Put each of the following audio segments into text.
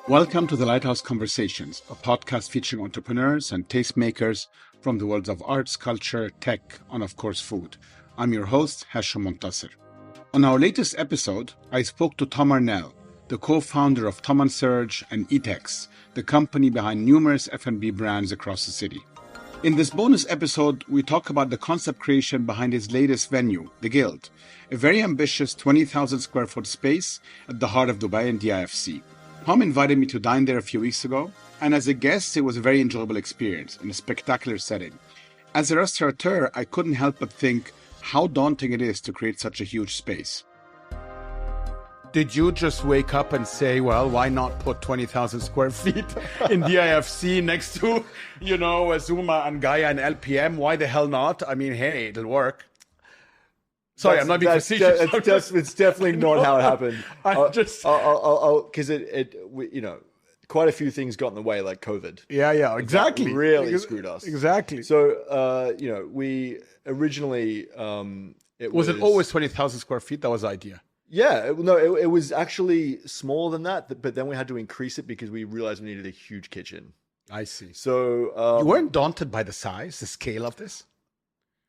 Welcome to the Lighthouse Conversations, a podcast featuring entrepreneurs and tastemakers from the worlds of arts, culture, tech, and of course food. I'm your host, Hashim Montasser. On our latest episode, I spoke to Tom Arnel, the co-founder of Tom & Serge and Etex, the company behind numerous F&B brands across the city. In this bonus episode, we talk about the concept creation behind his latest venue, The Guild, a very ambitious 20,000 square foot space at the heart of Dubai and DIFC. Tom invited me to dine there a few weeks ago, and as a guest, it was a very enjoyable experience in a spectacular setting. As a restaurateur, I couldn't help but think how daunting it is to create such a huge space. Did you just wake up and say, well, why not put 20,000 square feet in DIFC next to, Zuma and Gaia and LPM? Why the hell not? I mean, hey, it'll work. Sorry, I'm not being facetious. It's definitely not how it happened. Because quite a few things got in the way, like COVID. Yeah, exactly. That really screwed us. Exactly. So, we originally, Was it always 20,000 square feet? That was the idea. Yeah, it was actually smaller than that, but then we had to increase it because we realized we needed a huge kitchen. I see. So you weren't daunted by the size, the scale of this?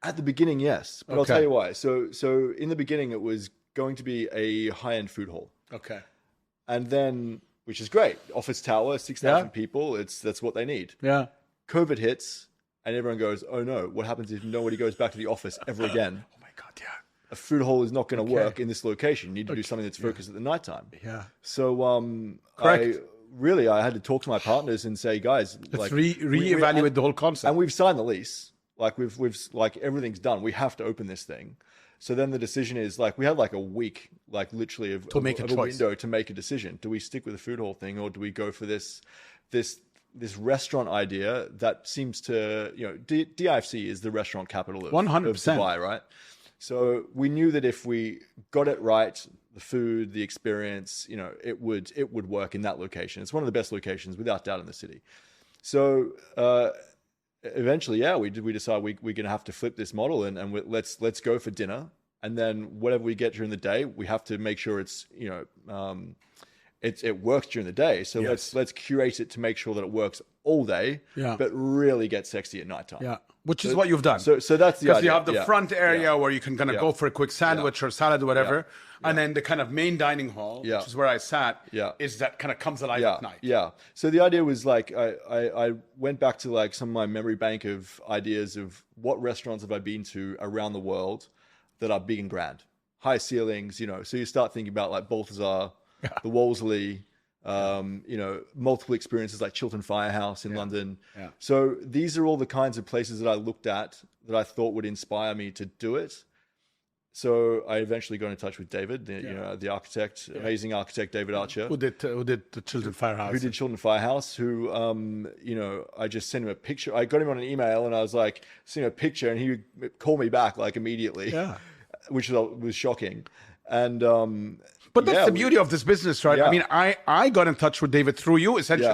At the beginning, yes, but I'll tell you why. So in the beginning, it was going to be a high-end food hall. Okay. And then, which is great, office tower, 6,000 people. That's what they need. Yeah. COVID hits, and everyone goes, "Oh no! What happens if nobody goes back to the office ever again?" Oh my God! Yeah. A food hall is not going to work in this location. You need to do something that's focused at the nighttime. Yeah. So Correct. I had to talk to my partners and say, guys, let's reevaluate the whole concept. And we've signed the lease. Like we've everything's done. We have to open this thing. So then the decision is we had a week, literally of a window to make a decision. Do we stick with the food hall thing, or do we go for this restaurant idea that seems to, DIFC is the restaurant capital of 100%. Of Dubai, right? So we knew that if we got it right, the food, the experience, it would work in that location. It's one of the best locations, without doubt, in the city. So eventually, we decided we're going to have to flip this model and let's go for dinner, and then whatever we get during the day, we have to make sure it's it works during the day. So let's curate it to make sure that it works all day, but really get sexy at nighttime. Yeah. Which is what you've done. So that's the idea. Because you have the front area where you can kind of go for a quick sandwich or salad or whatever. And then the kind of main dining hall, which is where I sat, is that kind of comes alive at night. Yeah. So the idea was I went back to some of my memory bank of ideas of what restaurants have I been to around the world that are big and grand. High ceilings, So you start thinking about Balthazar, the Wolseley, multiple experiences like Chiltern Firehouse in London. Yeah. So these are all the kinds of places that I looked at that I thought would inspire me to do it. So I eventually got in touch with David, the architect, amazing architect, David Archer. Who did the Chiltern Firehouse. Who did Chiltern Firehouse, who, I just sent him a picture. I got him on an email and I was sent him a picture, and he would call me back immediately, which was shocking. And, but that's the beauty of this business, right? Yeah. I mean, I got in touch with David through you, essentially.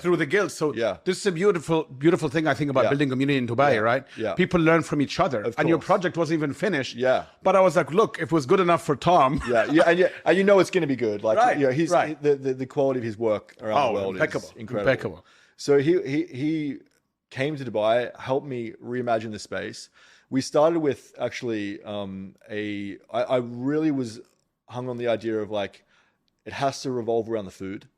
Through the Guild. So this is a beautiful, beautiful thing, I think, about building community in Dubai, right? Yeah. People learn from each other. And your project wasn't even finished. Yeah. But I was like, look, if it was good enough for Tom. And it's going to be good. The quality of his work around the world is incredible. Impeccable. So he came to Dubai, helped me reimagine the space. We started with actually I really was hung on the idea of it has to revolve around the food.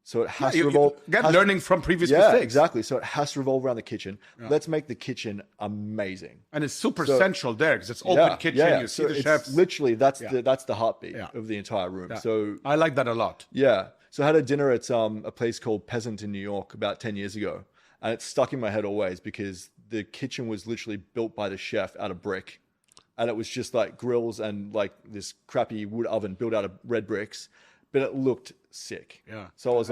So it has to revolve. Learning from previous mistakes. Exactly. So it has to revolve around the kitchen. Yeah. Let's make the kitchen amazing. And it's super central there because it's open kitchen. You see the chefs. Literally, that's the heartbeat of the entire room. Yeah. So I like that a lot. Yeah. So I had a dinner at a place called Peasant in New York about 10 years ago. And it's stuck in my head always because the kitchen was literally built by the chef out of brick. And it was just grills and this crappy wood oven built out of red bricks, but it looked sick. Yeah. So I was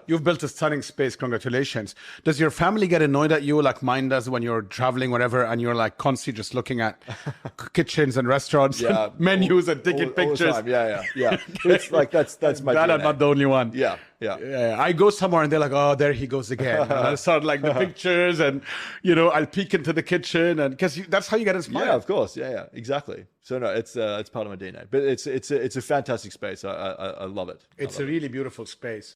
You've built a stunning space. Congratulations. Does your family get annoyed at you like mine does when you're traveling, whatever, and you're constantly just looking at kitchens and restaurants and menus and taking pictures? All the time. Yeah. It's that's my Glad DNA. I'm not the only one. Yeah. Yeah. I go somewhere and they're like, oh, there he goes again. And I start like the pictures and, I'll peek into the kitchen and because that's how you get inspired. Yeah, of course. Yeah, exactly. So no, it's part of my DNA, but it's a fantastic space. I love it. It's a really beautiful space.